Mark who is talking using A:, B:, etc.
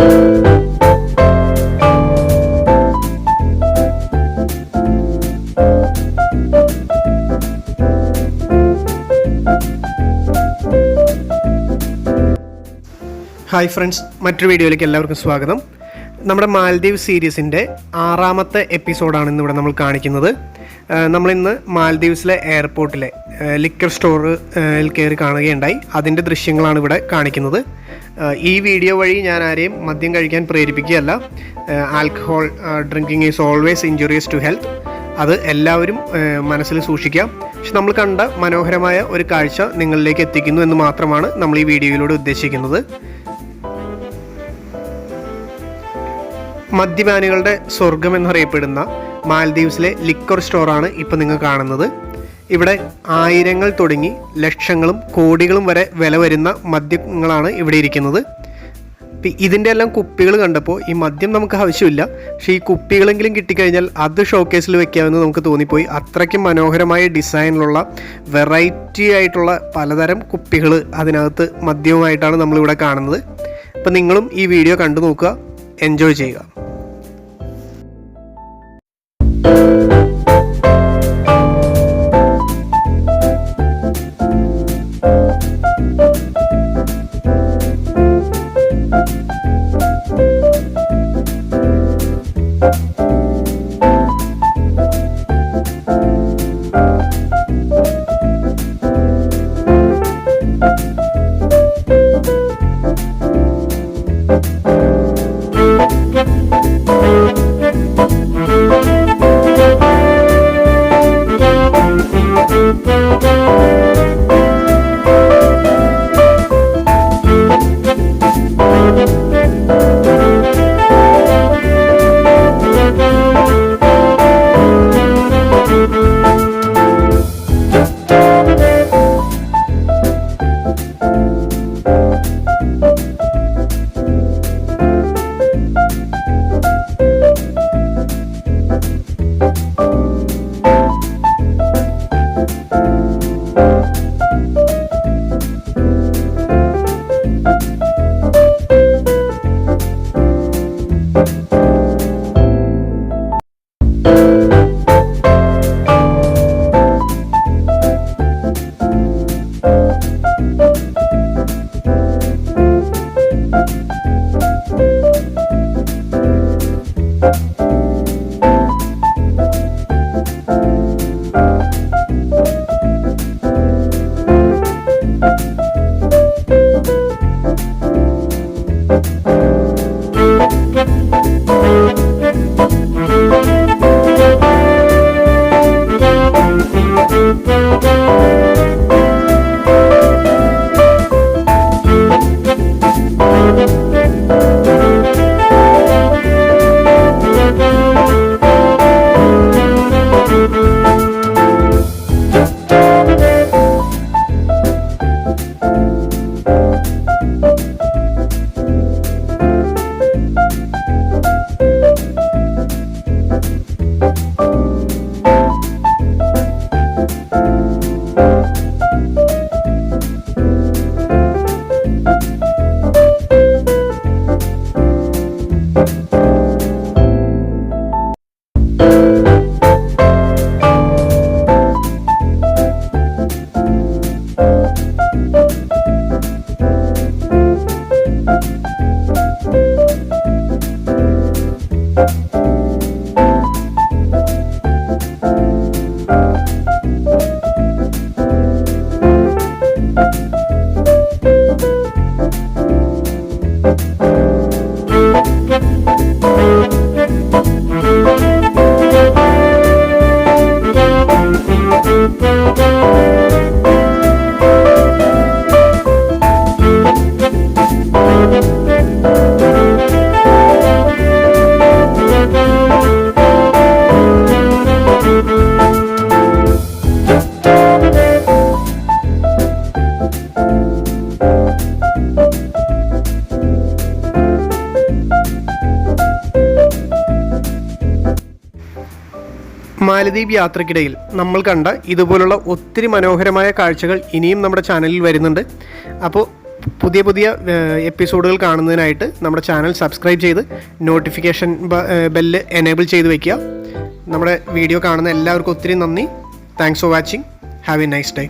A: Hi friends, മറ്റൊരു വീഡിയോയിലേക്ക് എല്ലാവർക്കും സ്വാഗതം. നമ്മുടെ മാൽദീവ് സീരീസിൻ്റെ 6ാമത്തെ എപ്പിസോഡാണ് ഇന്നിവിടെ നമ്മൾ കാണിക്കുന്നത്. നമ്മളിന്ന് മാൽദീവ്സിലെ എയർപോർട്ടിലെ ലിക്കർ സ്റ്റോറിൽ കയറി കാണുകയുണ്ടായി. അതിൻ്റെ ദൃശ്യങ്ങളാണ് ഇവിടെ കാണിക്കുന്നത്. ഈ വീഡിയോ വഴി ഞാൻ ആരെയും മദ്യം കഴിക്കാൻ പ്രേരിപ്പിക്കുകയല്ല. Alcohol drinking is always injurious to health. അത് എല്ലാവരും മനസ്സിൽ സൂക്ഷിക്കാം. പക്ഷെ നമ്മൾ കണ്ട മനോഹരമായ ഒരു കാഴ്ച നിങ്ങളിലേക്ക് എത്തിക്കുന്നു എന്ന് മാത്രമാണ് നമ്മൾ ഈ വീഡിയോയിലൂടെ ഉദ്ദേശിക്കുന്നത്. മദ്യപാനികളുടെ സ്വർഗം എന്നറിയപ്പെടുന്ന മാൽദീവ്സിലെ ലിക്കർ സ്റ്റോറാണ് ഇപ്പോൾ നിങ്ങൾ കാണുന്നത്. ഇവിടെ ആയിരങ്ങൾ തുടങ്ങി ലക്ഷങ്ങളും കോടികളും വരെ വില വരുന്ന മദ്യങ്ങളാണ് ഇവിടെ ഇരിക്കുന്നത്. ഇതിൻ്റെ എല്ലാം കുപ്പികൾ കണ്ടപ്പോൾ ഈ മദ്യം നമുക്ക് ആവശ്യമില്ല, പക്ഷേ ഈ കുപ്പികളെങ്കിലും കിട്ടിക്കഴിഞ്ഞാൽ അത് ഷോക്കേസിൽ വെക്കാമെന്ന് നമുക്ക് തോന്നിപ്പോയി. അത്രയ്ക്കും മനോഹരമായ ഡിസൈനിലുള്ള വെറൈറ്റി ആയിട്ടുള്ള പലതരം കുപ്പികൾ അതിനകത്ത് മദ്യവുമായിട്ടാണ് നമ്മളിവിടെ കാണുന്നത്. അപ്പം നിങ്ങളും ഈ വീഡിയോ കണ്ടു നോക്കുക, എൻജോയ് ചെയ്യുക. മാലദ്വീപ് യാത്രക്കിടയിൽ നമ്മൾ കണ്ട ഇതുപോലുള്ള ഒത്തിരി മനോഹരമായ കാഴ്ചകൾ ഇനിയും നമ്മുടെ ചാനലിൽ വരുന്നുണ്ട്. അപ്പോൾ പുതിയ പുതിയ എപ്പിസോഡുകൾ കാണുന്നതിനായിട്ട് നമ്മുടെ ചാനൽ സബ്സ്ക്രൈബ് ചെയ്ത് നോട്ടിഫിക്കേഷൻ ബെല്ല് എനേബിൾ ചെയ്ത് വയ്ക്കുക. നമ്മുടെ വീഡിയോ കാണുന്ന എല്ലാവർക്കും ഒത്തിരി നന്ദി. Thanks for watching. Have A nice day.